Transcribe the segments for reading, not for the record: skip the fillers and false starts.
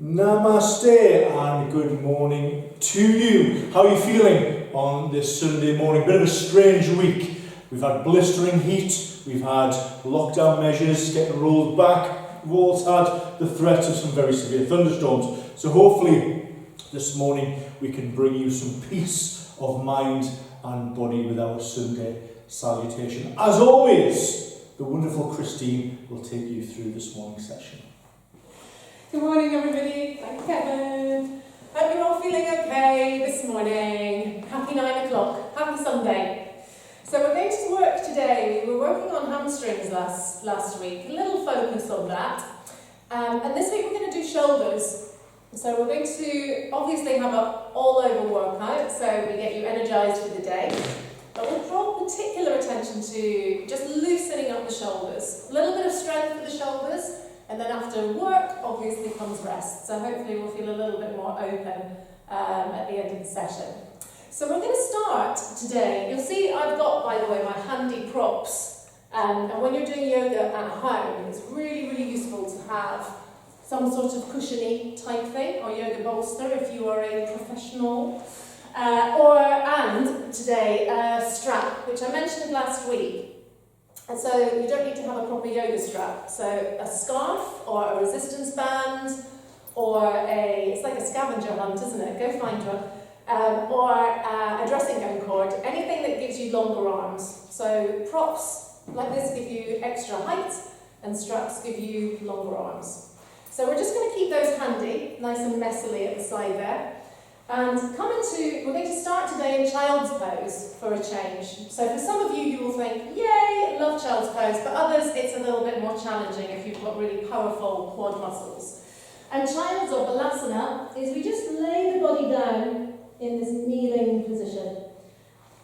Namaste and good morning to you. How are you feeling on this Sunday morning? Bit of a strange week. We've had blistering heat, we've had lockdown measures getting rolled back, we've also had the threat of some very severe thunderstorms. So hopefully this morning we can bring you some peace of mind and body with our Sunday salutation. As always, the wonderful Christine will take you through this morning's session. Good morning, everybody. Thank you, Kevin. Hope you're all feeling okay this morning. Happy 9 o'clock. Happy Sunday. So we're going to work today. We were working on hamstrings last week. A little focus on that. And this week we're going to do shoulders. So we're going to obviously have an all-over workout, so we get you energised for the day. But we'll draw particular attention to just loosening up the shoulders. A little bit of strength for the shoulders. And then after work, obviously, comes rest. So hopefully we'll feel a little bit more open at the end of the session. So we're going to start today. You'll see I've got, by the way, my handy props. And when you're doing yoga at home, it's really, really useful to have some sort of cushiony type thing, or yoga bolster if you are a professional. And today, a strap, which I mentioned last week. And so you don't need to have a proper yoga strap. So a scarf or a resistance band or it's like a scavenger hunt, isn't it? Go find one. Or a dressing gown cord, anything that gives you longer arms. So props like this give you extra height and straps give you longer arms. So we're just going to keep those handy, nice and messily at the side there. And we're going to start today in child's pose for a change. So for some of you, you will think, yay, love child's pose. For others, it's a little bit more challenging if you've got really powerful quad muscles. And child's or balasana is we just lay the body down in this kneeling position.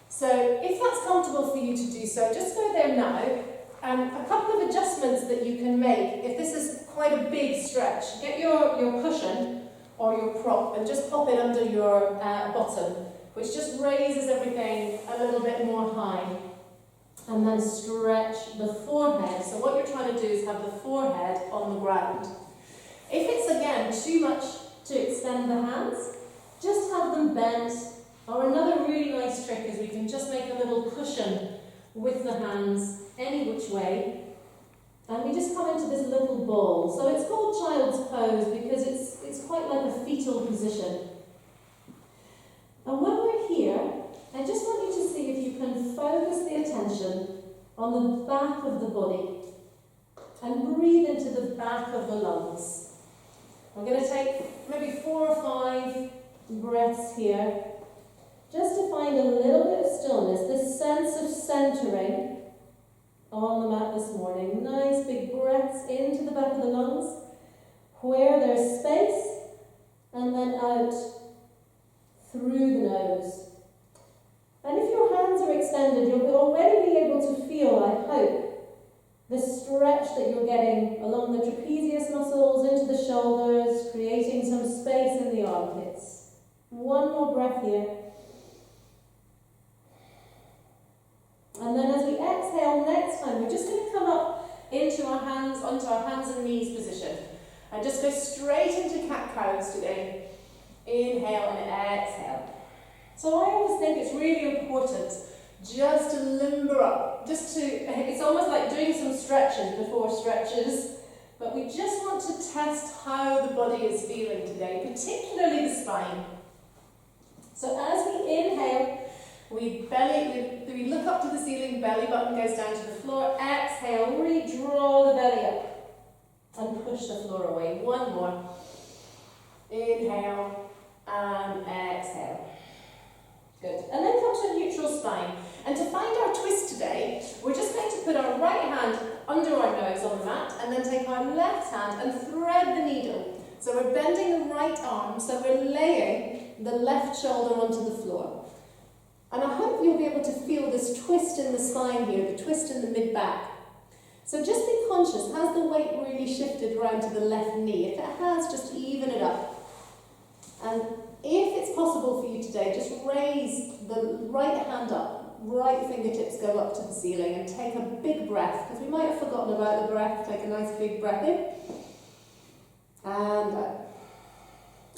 So if that's comfortable for you to do so, just go there now. And a couple of adjustments that you can make if this is quite a big stretch. Get your cushion or your prop and just pop it under your bottom, which just raises everything a little bit more high. And then stretch the forehead. So what you're trying to do is have the forehead on the ground. If it's, again, too much to extend the hands, just have them bent. Or another really nice trick is we can just make a little cushion with the hands any which way. And we just come into this little ball. So it's called child's pose because it's quite like a fetal position. And when we're here, I just want you to see if you can focus the attention on the back of the body and breathe into the back of the lungs. We're going to take maybe 4 or 5 breaths here, just to find a little bit of stillness, this sense of centering on the mat this morning. Nice big breaths into the back of the lungs, where there's space, and then out through the nose. And if your hands are extended, you'll already be able to feel, I hope, the stretch that you're getting along the trapezius muscles into the shoulders, creating some space in the armpits. One more breath here. And then as we exhale next time, we're just going to come up onto our hands and knees position. And just go straight into cat-cows today. Inhale and exhale. So I always think it's really important just to limber up. It's almost like doing some stretches before stretches. But we just want to test how the body is feeling today, particularly the spine. So as we inhale, we look up to the ceiling, belly button goes down to the floor. Exhale, really draw the belly up and push the floor away. One more. Inhale and exhale. Good. And then come to a neutral spine. And to find our twist today, we're just going to put our right hand under our nose on the mat and then take our left hand and thread the needle. So we're bending the right arm, so we're laying the left shoulder onto the floor. And I hope you'll be able to feel this twist in the spine here, the twist in the mid-back. So just be conscious, has the weight really shifted around to the left knee? If it has, just even it up. And if it's possible for you today, just raise the right hand up, right fingertips go up to the ceiling and take a big breath, because we might have forgotten about the breath. Take a nice big breath in and out.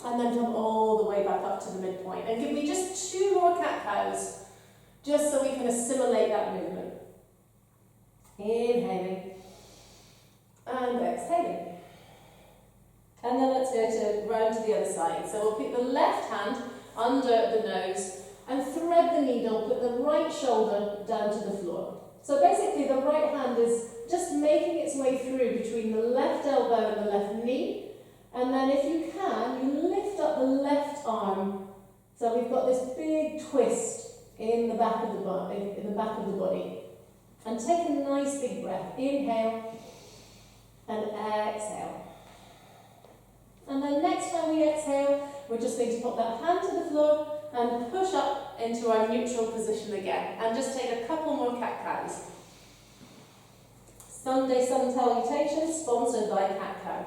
And then come all the way back up to the midpoint. And give me just 2 more cat-cows, just so we can assimilate that movement. Inhaling and exhaling. And then let's go to round to the other side. So we'll put the left hand under the nose and thread the needle, put the right shoulder down to the floor. So basically the right hand is just making its way through between the left elbow and the left knee. And then if you can, you lift up the left arm. So we've got this big twist in the back of the body. And take a nice big breath. Inhale and exhale. And then next time we exhale, we're just going to put that hand to the floor and push up into our neutral position again. And just take a couple more cat-cows. Sunday sun salutation, sponsored by Cat Cow.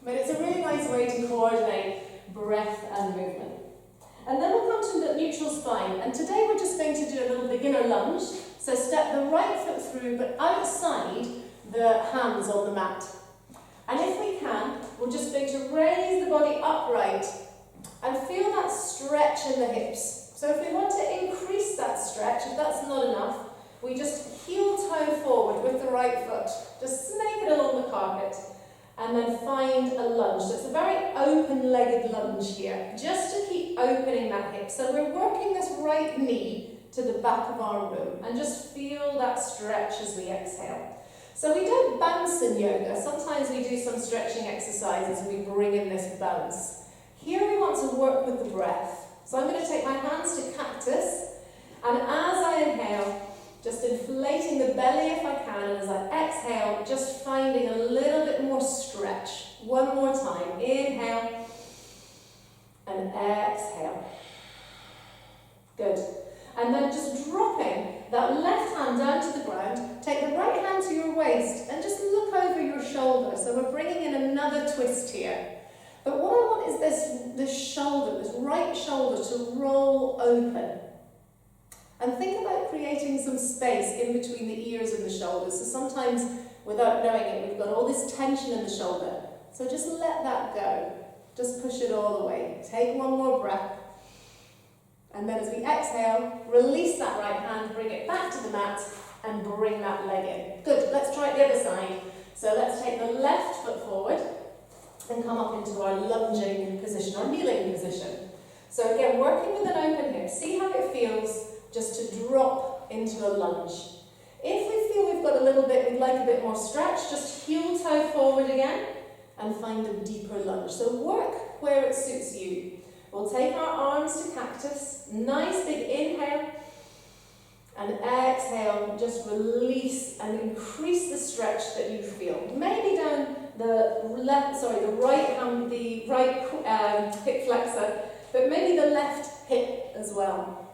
But it's a really nice way to coordinate breath and movement. And then we'll come to the neutral spine. And today we're just going to do a little beginner lunge. So step the right foot through, but outside the hands on the mat. And if we can, we're just going to raise the body upright and feel that stretch in the hips. So if we want to increase that stretch, if that's not enough, we just heel toe forward with the right foot. Just snake it along the carpet and then find a lunge. So it's a very open-legged lunge here, just to keep opening that hip. So we're working this right knee to the back of our room and just feel that stretch as we exhale. So we don't bounce in yoga. Sometimes we do some stretching exercises and we bring in this bounce. Here we want to work with the breath. So I'm going to take my hands to cactus, and as I inhale, just inflating the belly if I can, and as I exhale, just finding a little bit more stretch. One more time. Inhale and exhale. Good. And then just dropping that left hand down to the ground, take the right hand to your waist and just look over your shoulder. So we're bringing in another twist here. But what I want is this shoulder, this right shoulder to roll open. And think about creating some space in between the ears and the shoulders. So sometimes, without knowing it, we've got all this tension in the shoulder. So just let that go. Just push it all the way. Take one more breath. And then as we exhale, release that right hand, bring it back to the mat, and bring that leg in. Good, let's try it the other side. So let's take the left foot forward and come up into our lunging position, our kneeling position. So again, working with an open hip, see how it feels just to drop into a lunge. If we feel we've got a little bit, we'd like a bit more stretch, just heel toe forward again and find a deeper lunge. So work where it suits you. We'll take our arms to cactus, nice big inhale, and exhale, just release and increase the stretch that you feel. Maybe down the right hip flexor, but maybe the left hip as well.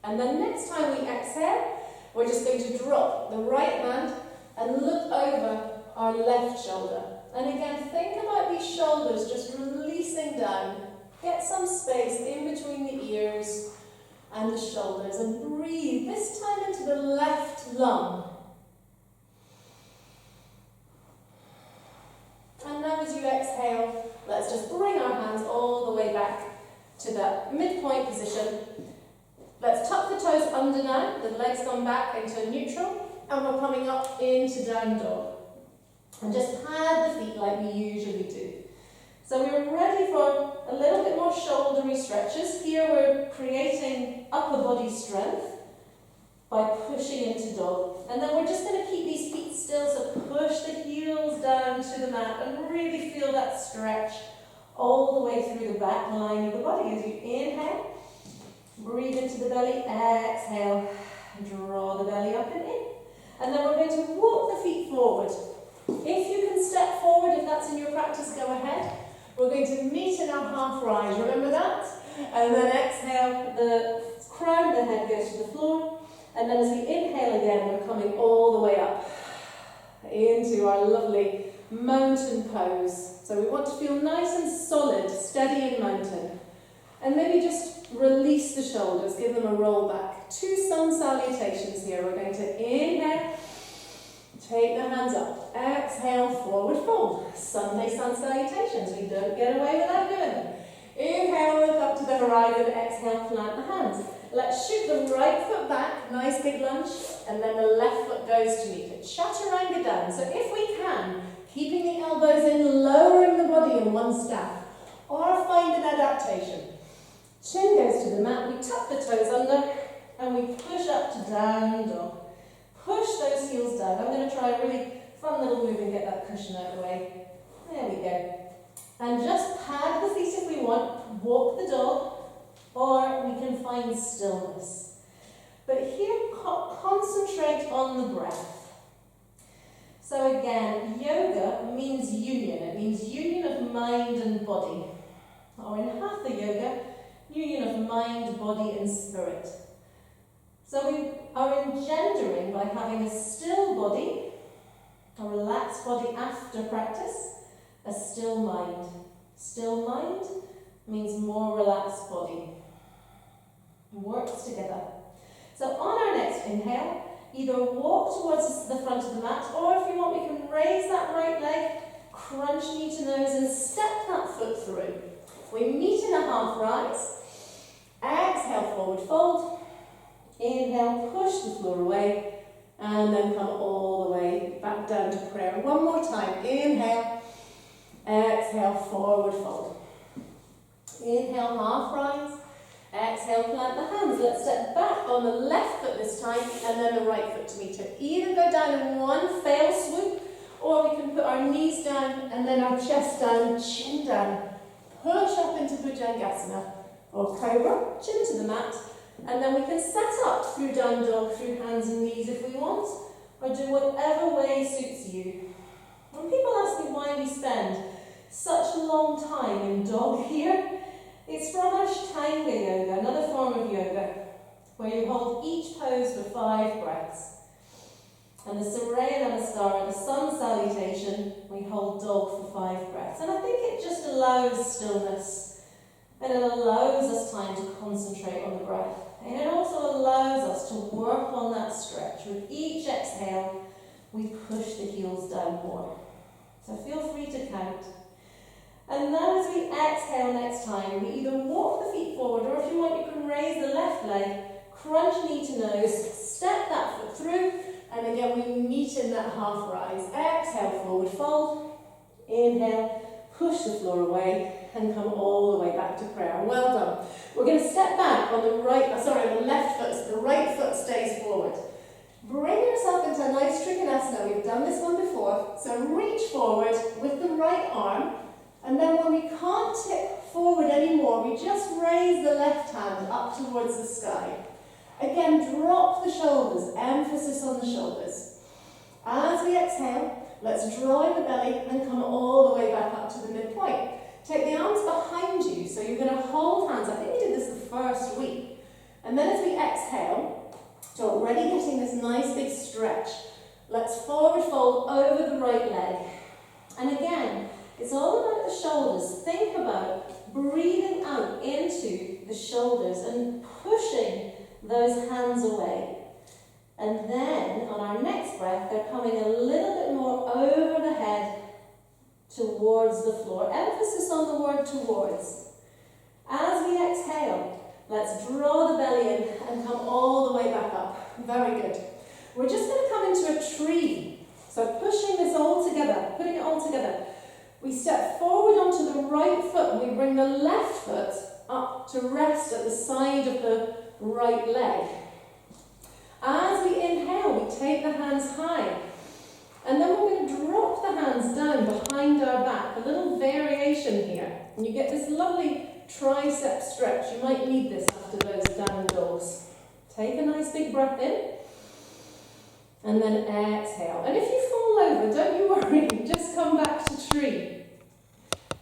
And then next time we exhale, we're just going to drop the right hand and look over our left shoulder. And again, think about these shoulders just releasing down. Get some space in between the ears and the shoulders and breathe, this time into the left lung. And now as you exhale, let's just bring our hands all the way back to that midpoint position. Let's tuck the toes under now, the legs come back into neutral, and we're coming up into down dog. And just pad the feet like we usually do. So we're ready for a little bit more shouldery stretches. Here we're creating upper body strength by pushing into dog. And then we're just going to keep these feet still, so push the heels down to the mat and really feel that stretch all the way through the back line of the body. As you inhale, breathe into the belly, exhale, draw the belly up and in. And then we're going to walk the feet forward. If you can step forward, if that's in your practice, go ahead. We're going to meet in our half rise, remember that? And then exhale, the crown of the head goes to the floor. And then as we inhale again, we're coming all the way up into our lovely mountain pose. So we want to feel nice and solid, steady in mountain. And maybe just release the shoulders, give them a roll back. 2 sun salutations here. We're going to inhale, take the hands up, exhale, forward fold. Sunday sun salutations, we don't get away without doing them. Inhale, look up to the horizon. Exhale, plant the hands. Let's shoot the right foot back, nice big lunge, and then the left foot goes to meet it. Chaturanga down. So if we can, keeping the elbows in, lowering the body in one step, or find an adaptation. Chin goes to the mat, we tuck the toes under, and we push up to down dog. Push those heels down. I'm going to try a really fun little move and get that cushion out of the way. There we go. And just pad the feet if we want, walk the dog, or we can find stillness. But here, concentrate on the breath. So again, yoga means union. It means union of mind and body. Or in Hatha yoga, union of mind, body and spirit. So we are engendering by having a still body, a relaxed body after practice, a still mind. Still mind means more relaxed body. Works together. So on our next inhale, either walk towards the front of the mat, or if you want, we can raise that right leg, crunch knee to nose and step that foot through. We meet in a half rise. Exhale, forward fold. Inhale, push the floor away, and then come all the way back down to prayer. One more time. Inhale, exhale, forward fold. Inhale, half rise. Exhale, plant the hands. Let's step back on the left foot this time, and then the right foot to meet it. Either go down in one fail swoop, or we can put our knees down, and then our chest down, chin down. Push up into Bhujangasana, or Cobra, chin to the mat. And then we can set up through down dog, through hands and knees if we want, or do whatever way suits you. When people ask me why we spend such a long time in dog here, it's from Ashtanga yoga, another form of yoga, where you hold each pose for 5 breaths. And the Surya Namaskara, the sun salutation, we hold dog for 5 breaths. And I think it just allows stillness, and it allows us time to concentrate on the breath. And it also allows us to work on that stretch. With each exhale, we push the heels down more. So feel free to count. And then as we exhale next time, we either walk the feet forward, or if you want, you can raise the left leg, crunch knee to nose, step that foot through, and again we meet in that half rise. Exhale, forward fold. Inhale, push the floor away, and come all the way back to prayer. Well done. We're going to step back on the left foot, so the right foot stays forward. Bring yourself into a nice Trikonasana. We've done this one before. So reach forward with the right arm, and then when we can't tip forward anymore, we just raise the left hand up towards the sky. Again, drop the shoulders, emphasis on the shoulders. As we exhale, let's draw in the belly and come all the way back up to the midpoint. Take the arms behind you, so you're going to hold hands. I think we did this the first week. And then as we exhale, so already getting this nice big stretch, let's forward fold over the right leg. And again, it's all about the shoulders. Think about breathing out into the shoulders and pushing those hands away. And then, on our next breath, they're coming a little bit more over the head towards the floor. Emphasis on the word towards. As we exhale, let's draw the belly in and come all the way back up. Very good. We're just going to come into a tree. So pushing this all together, putting it all together. We step forward onto the right foot and we bring the left foot up to rest at the side of the right leg. As we inhale, we take the hands high. And then we're going to drop the hands down behind our back. A little variation here. And you get this lovely tricep stretch. You might need this after those down dogs. Take a nice big breath in. And then exhale. And if you fall over, don't you worry. Just come back to tree.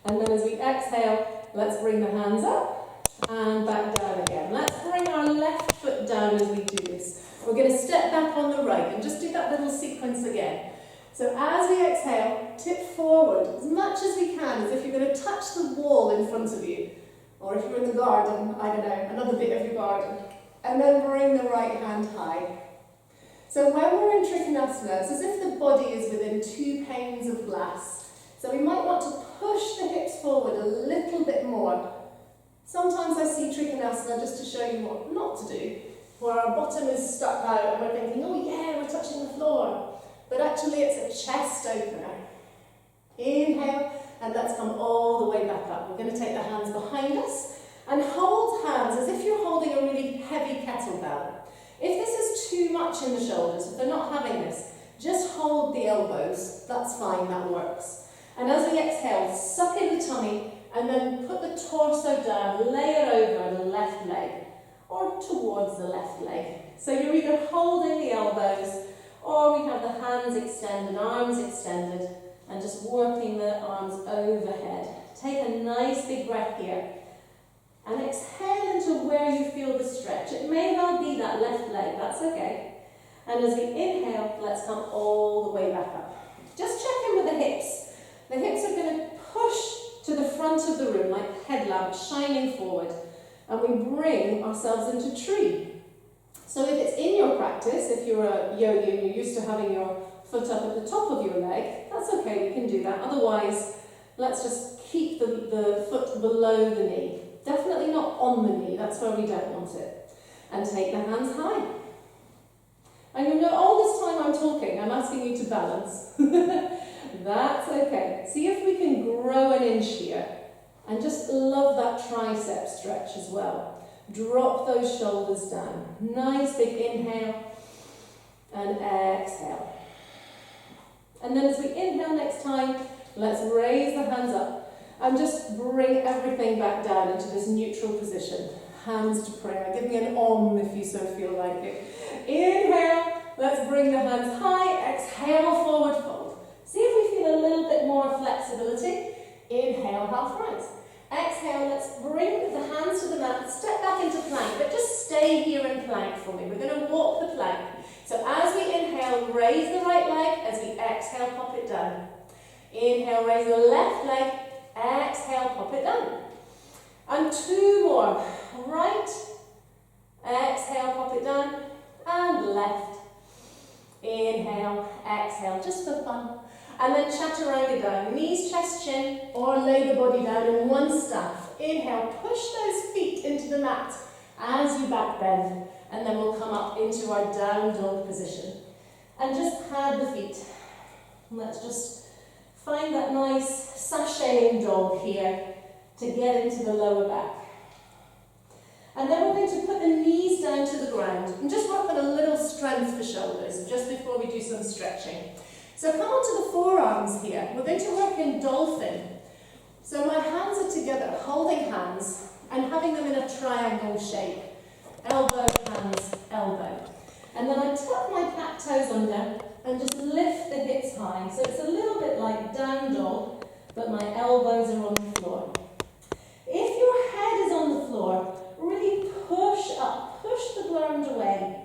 And then as we exhale, let's bring the hands up and back down again. Let's bring our left foot down as we do this. We're going to step back on the right and just do that little sequence again. So as we exhale, tip forward as much as we can, as if you're going to touch the wall in front of you. Or if you're in the garden, I don't know, another bit of your garden. And then bring the right hand high. So when we're in Trikonasana, it's as if the body is within 2 panes of glass. So we might want to push the hips forward a little bit more. Sometimes I see Trikonasana, just to show you what not to do, where our bottom is stuck out and we're thinking, oh yeah, we're touching the floor. But actually it's a chest opener. Inhale, and let's come all the way back up. We're going to take the hands behind us and hold hands as if you're holding a really heavy kettlebell. If this is too much in the shoulders, if they're not having this, just hold the elbows. That's fine, that works. And as we exhale, suck in the tummy and then put the torso down, lay it over the left leg or towards the left leg. So you're either holding the elbows or we have the hands extended, arms extended, and just working the arms overhead. Take a nice big breath here. And exhale into where you feel the stretch. It may well be that left leg, that's okay. And as we inhale, let's come all the way back up. Just check in with the hips. The hips are going to push to the front of the room like headlamps shining forward. And we bring ourselves into tree. So if it's in your practice, if you're a yogi and you're used to having your foot up at the top of your leg, that's okay, you can do that. Otherwise, let's just keep the foot below the knee. Definitely not on the knee, that's where we don't want it. And take the hands high. And you know, all this time I'm talking, I'm asking you to balance. That's okay. See if we can grow an inch here. And just love that tricep stretch as well. Drop those shoulders down. Nice big inhale and exhale. And then as we inhale next time, let's raise the hands up. And just bring everything back down into this neutral position. Hands to prayer. Give me an om if you so feel like it. Inhale. Let's bring the hands high. Exhale, forward fold. See if we feel a little bit more flexibility. Inhale, half rise. Exhale, let's bring the hands to the mat. Step back into plank, but just stay here in plank for me. We're going to walk the plank. So as we inhale, raise the right leg. As we exhale, pop it down. Inhale, raise the left leg. Exhale, pop it down. And two more. Right. Exhale, pop it down. And left. Inhale, exhale, just for fun. And then chaturanga down. Knees, chest, chin, or lay the body down in one staff. Inhale, push those feet into the mat as you back bend. And then we'll come up into our down dog position. And just pad the feet. Let's just find that nice sashaying dog here to get into the lower back. And then we're going to put the knees down to the ground and just work on a little strength for shoulders just before we do some stretching. So come onto the forearms here. We're going to work in dolphin. So my hands are together, holding hands and having them in a triangle shape. Elbow, hands, elbow. And then I tuck my cat toes under and just lift the hips high. So it's a little bit like down dog, but my elbows are on the floor. If your head is on the floor, really push up, push the ground away.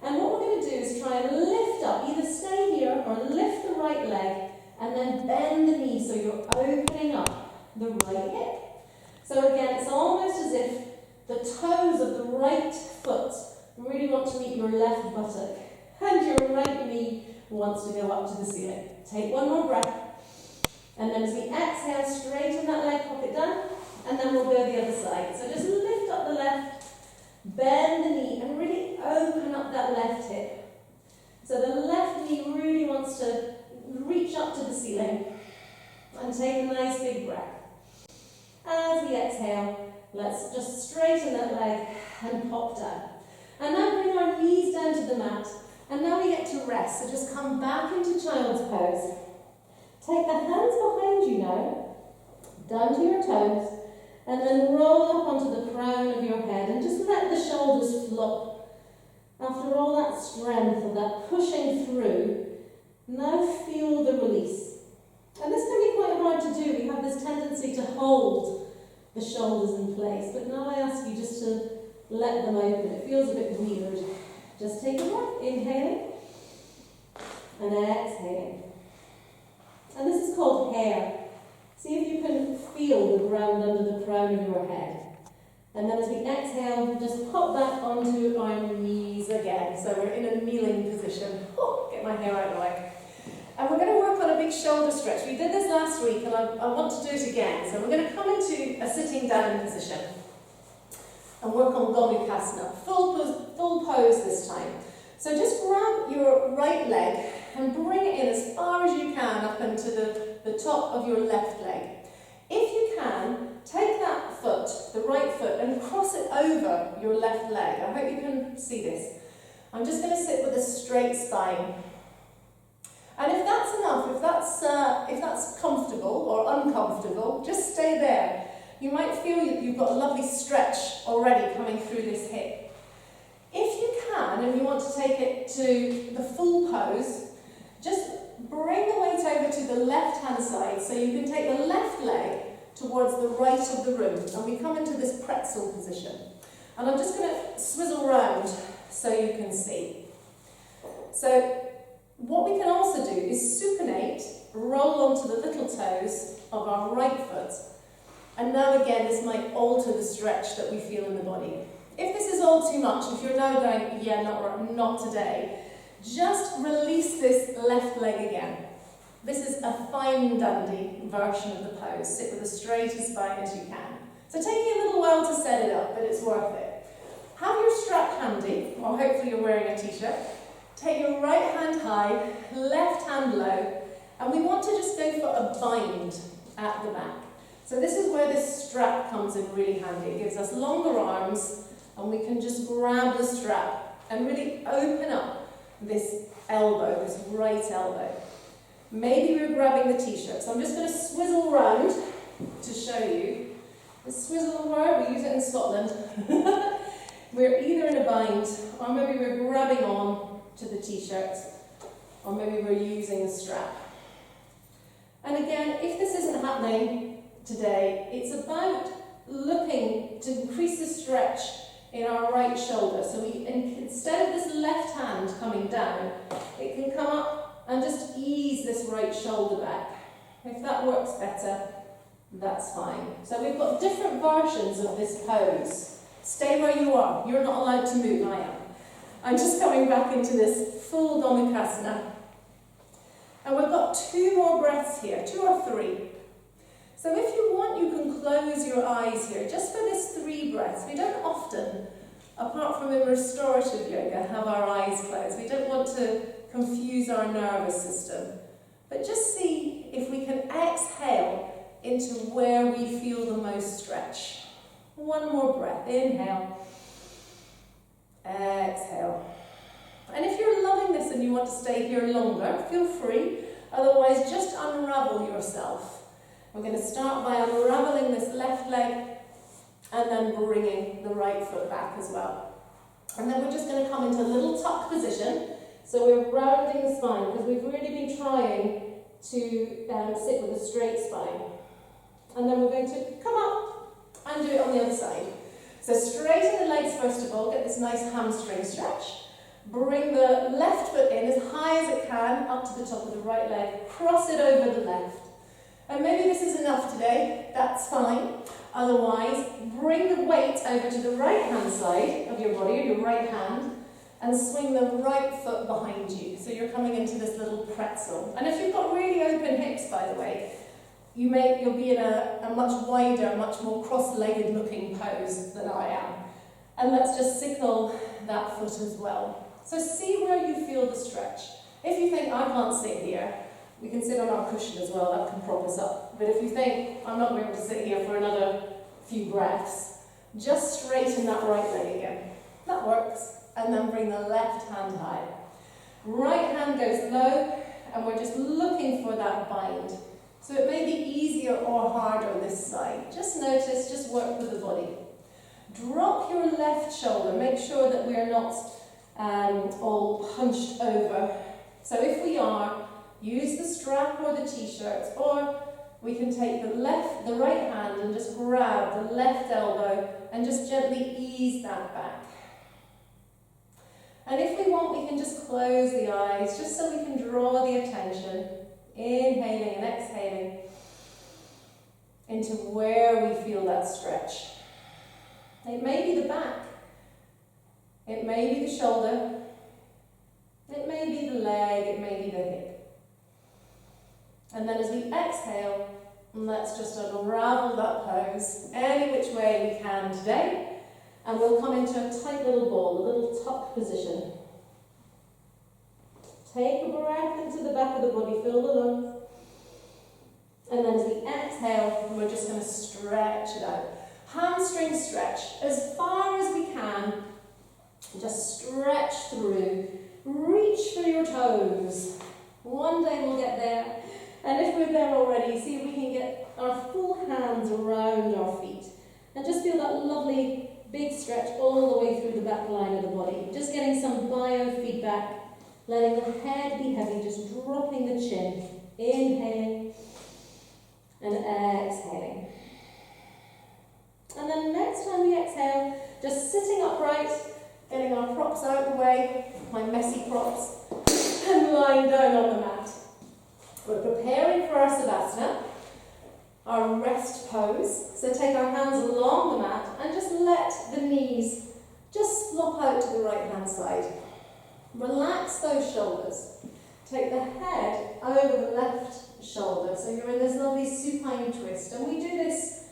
And what we're going to do is try and lift up, either stay here or lift the right leg, and then bend the knee so you're opening up the right hip. So again, it's almost as if the toes of the right foot really want to meet your left buttock, and your right knee wants to go up to the ceiling. Take one more breath, and then as we exhale, straighten that leg, pop it down, and then we'll go the other side. So just lift up the left, bend the knee, and really open up that left hip. So the left knee really wants to reach up to the ceiling, and take a nice big breath. As we exhale, let's just straighten that leg and pop down. And now bring our knees down to the mat. And now we get to rest. So just come back into child's pose. Take the hands behind you now, down to your toes, and then roll up onto the crown of your head and just let the shoulders flop. After all that strength and that pushing through, now feel the release. And this can be quite hard to do. We have this tendency to hold the shoulders in place, but now I ask you just to let them open. It feels a bit weird. Just take a breath, inhaling and exhaling. And this is called hair. See if you can feel the ground under the crown of your head. And then as we exhale, just pop back onto our knees again. So we're in a kneeling position. Oh, get my hair out of the way. And we're going to work on a big shoulder stretch. We did this last week and I want to do it again. So we're going to come into a sitting down position. and work on Gomukhasana. Full pose this time. So just grab your right leg and bring it in as far as you can up into the top of your left leg. If you can, take that foot, the right foot, and cross it over your left leg. I hope you can see this. I'm just going to sit with a straight spine. And if that's enough, if that's comfortable or uncomfortable, just stay there. You might feel you've got a lovely stretch already coming through this hip. If you can, and you want to take it to the full pose, just bring the weight over to the left-hand side so you can take the left leg towards the right of the room. And we come into this pretzel position. And I'm just going to swizzle round so you can see. So what we can also do is supinate, roll onto the little toes of our right foot. And now again, this might alter the stretch that we feel in the body. If this is all too much, if you're now going, yeah, not today, just release this left leg again. This is a fine dandy version of the pose. Sit with as straight a spine as you can. So taking a little while to set it up, but it's worth it. Have your strap handy, or hopefully you're wearing a t-shirt. Take your right hand high, left hand low, and we want to just go for a bind at the back. So this is where this strap comes in really handy. It gives us longer arms, and we can just grab the strap and really open up this elbow, this right elbow. Maybe we're grabbing the t-shirt. So I'm just going to swizzle round to show you. The swizzle word, we use it in Scotland. We're either in a bind, or maybe we're grabbing on to the t-shirt, or maybe we're using a strap. And again, if this isn't happening today, it's about looking to increase the stretch in our right shoulder. So instead of this left hand coming down, it can come up and just ease this right shoulder back. If that works better, that's fine. So we've got different versions of this pose. Stay where you are. You're not allowed to move, I am. I'm just coming back into this full Gomukhasana. And we've got 2 more breaths here, 2 or 3. So if you want, you can close your eyes here, just for this 3 breaths. We don't often, apart from in restorative yoga, have our eyes closed. We don't want to confuse our nervous system. But just see if we can exhale into where we feel the most stretch. 1 more breath. Inhale. Exhale. And if you're loving this and you want to stay here longer, feel free. Otherwise, just unravel yourself. We're going to start by unraveling this left leg and then bringing the right foot back as well. And then we're just going to come into a little tuck position. So we're rounding the spine because we've really been trying to sit with a straight spine. And then we're going to come up and do it on the other side. So straighten the legs first of all, get this nice hamstring stretch. Bring the left foot in as high as it can, up to the top of the right leg, cross it over the left. And maybe this is enough today, that's fine. Otherwise, bring the weight over to the right hand side of your body, or your right hand, and swing the right foot behind you. So you're coming into this little pretzel. And if you've got really open hips, by the way, you'll be in a much wider, much more cross-legged looking pose than I am. And let's just sickle that foot as well. So see where you feel the stretch. If you think, I can't sit here, we can sit on our cushion as well, that can prop us up. But if you think, I'm not going to sit here for another few breaths, just straighten that right leg again. That works. And then bring the left hand high. Right hand goes low, and we're just looking for that bind. So it may be easier or harder this side. Just notice, just work with the body. Drop your left shoulder. Make sure that we're not all hunched over. So if we are, use the strap or the t-shirt, or we can take the right hand and just grab the left elbow and just gently ease that back. And if we want, we can just close the eyes, just so we can draw the attention, inhaling and exhaling, into where we feel that stretch. It may be the back, it may be the shoulder, it may be the leg, it may be the hip. And then as we exhale, let's just unravel that pose any which way we can today. And we'll come into a tight little ball, a little tuck position. Take a breath into the back of the body, fill the lungs. And then as we exhale, we're just going to stretch it out. Hamstring stretch as far as we can. Just stretch through. Reach for your toes. One day we'll get there. And if we're there already, see if we can get our full hands around our feet. And just feel that lovely big stretch all the way through the back line of the body. Just getting some biofeedback. Letting the head be heavy, just dropping the chin. Inhaling and exhaling. And then next time we exhale, just sitting upright, getting our props out of the way, my messy props, and lying down on the mat. We're preparing for our Savasana, our rest pose. So take our hands along the mat and just let the knees just flop out to the right hand side. Relax those shoulders. Take the head over the left shoulder. So you're in this lovely supine twist. And we do this,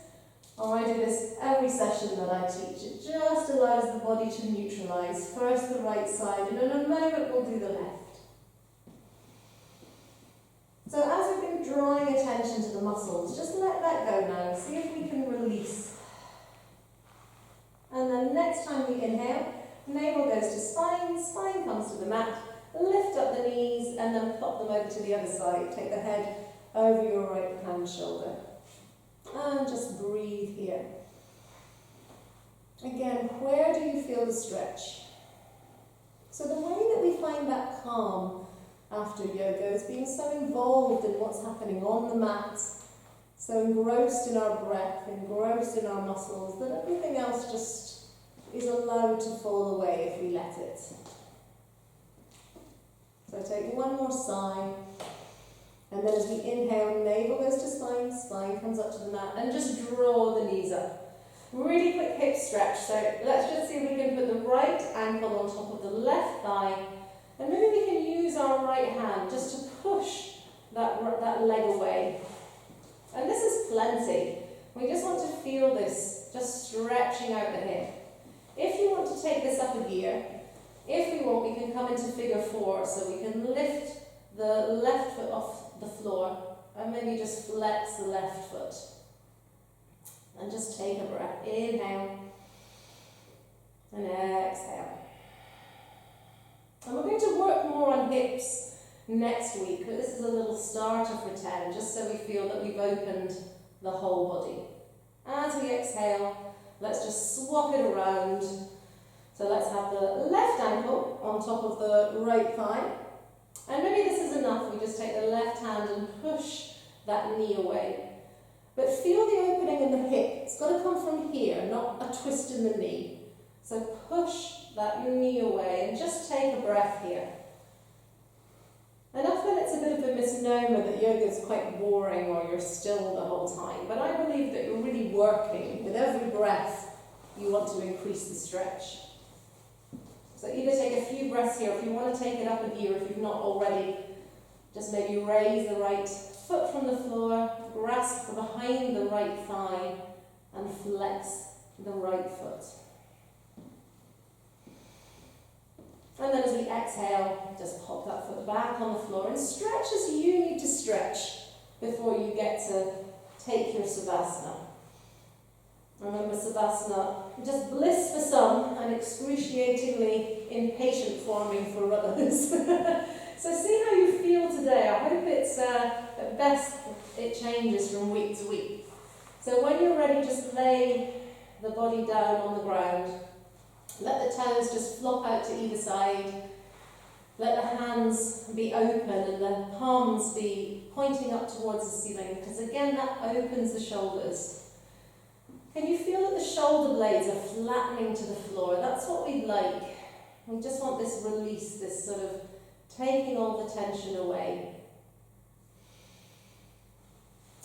or I do this every session that I teach. It just allows the body to neutralise. First the right side, and in a moment we'll do the left. So as we've been drawing attention to the muscles, just let that go now. See if we can release. And then next time we inhale, navel goes to spine, spine comes to the mat, lift up the knees and then flop them over to the other side. Take the head over your right hand shoulder. And just breathe here. Again, where do you feel the stretch? So the way that we find that calm after yoga is being so involved in what's happening on the mat, so engrossed in our breath, engrossed in our muscles, that everything else just is allowed to fall away if we let it. So take one more sigh, and then as we inhale, navel goes to spine, spine comes up to the mat, and just draw the knees up. Really quick hip stretch, so let's just see if we can put the right ankle on top of the left thigh, and maybe we can use our right hand just to push that leg away. And this is plenty. We just want to feel this, just stretching out the hip. If you want to take this up a gear, if we want, we can come into figure 4, so we can lift the left foot off the floor and maybe just flex the left foot. And just take a breath. Inhale and exhale. And we're going to work more on hips next week, but this is a little starter for 10, just so we feel that we've opened the whole body. As we exhale, let's just swap it around. So let's have the left ankle on top of the right thigh. And maybe this is enough. We just take the left hand and push that knee away. But feel the opening in the hip. It's got to come from here, not a twist in the knee. So push that knee away and just take a breath here. And often it's a bit of a misnomer that yoga is quite boring or you're still the whole time. But I believe that you're really working. With every breath, you want to increase the stretch. So either take a few breaths here, if you want to take it up a gear, if you've not already, just maybe raise the right foot from the floor, grasp behind the right thigh, and flex the right foot. And then as we exhale, just pop that foot back on the floor and stretch as you need to stretch before you get to take your Savasana. Remember, Savasana, just bliss for some and excruciatingly impatient forming for others. So see how you feel today. I hope it's, at best, it changes from week to week. So when you're ready, just lay the body down on the ground. Let the toes just flop out to either side. Let the hands be open and the palms be pointing up towards the ceiling, because again, that opens the shoulders. Can you feel that the shoulder blades are flattening to the floor? That's what we'd like. We just want this release, this sort of taking all the tension away.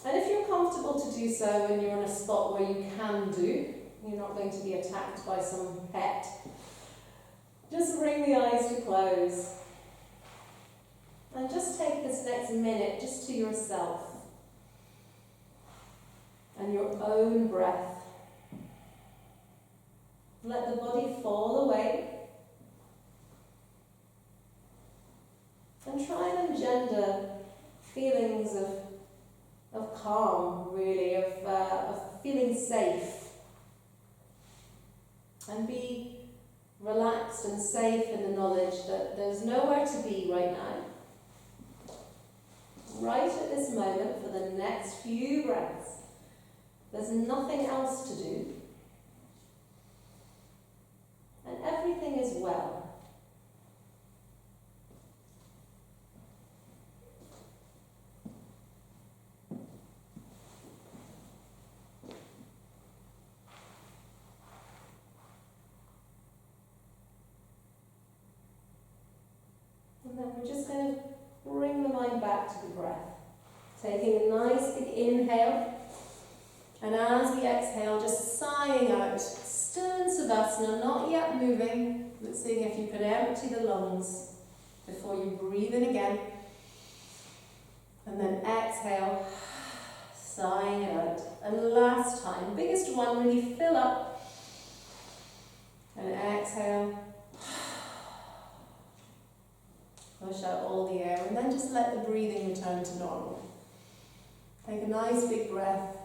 And if you're comfortable to do so and you're in a spot where you can do, you're not going to be attacked by some pet, just bring the eyes to close. And just take this next minute just to yourself and your own breath. Let the body fall away. And try and engender feelings of calm, really, of feeling safe. And be relaxed and safe in the knowledge that there's nowhere to be right now. Right at this moment, for the next few breaths, there's nothing else to do. And everything is well. And then we're just going to bring the mind back to the breath. Taking a nice big inhale. And as we exhale, just sighing out. Still in Savasana, not yet moving, but seeing if you can empty the lungs before you breathe in again. And then exhale, sighing it out. And last time, biggest one, really fill up. And exhale. Push out all the air, and then just let the breathing return to normal. Take a nice big breath.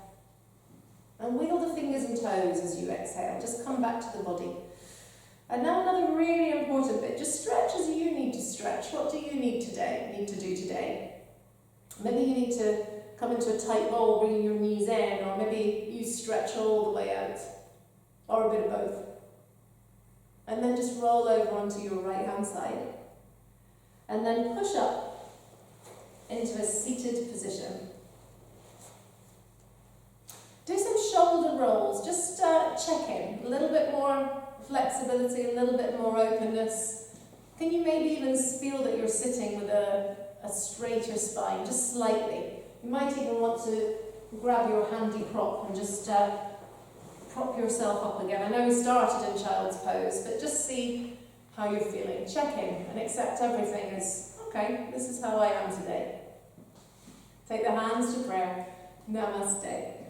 And wiggle the fingers and toes as you exhale. Just come back to the body. And now another really important bit. Just stretch as you need to stretch. What do you need to do today? Maybe you need to come into a tight ball, bringing your knees in, or maybe you stretch all the way out, or a bit of both. And then just roll over onto your right hand side. And then push up into a seated position. Do some shoulder rolls, just check in. A little bit more flexibility, a little bit more openness. Can you maybe even feel that you're sitting with a straighter spine, just slightly? You might even want to grab your handy prop and just prop yourself up again. I know we started in child's pose, but just see how you're feeling. Check in and accept everything as, okay, this is how I am today. Take the hands to prayer. Namaste.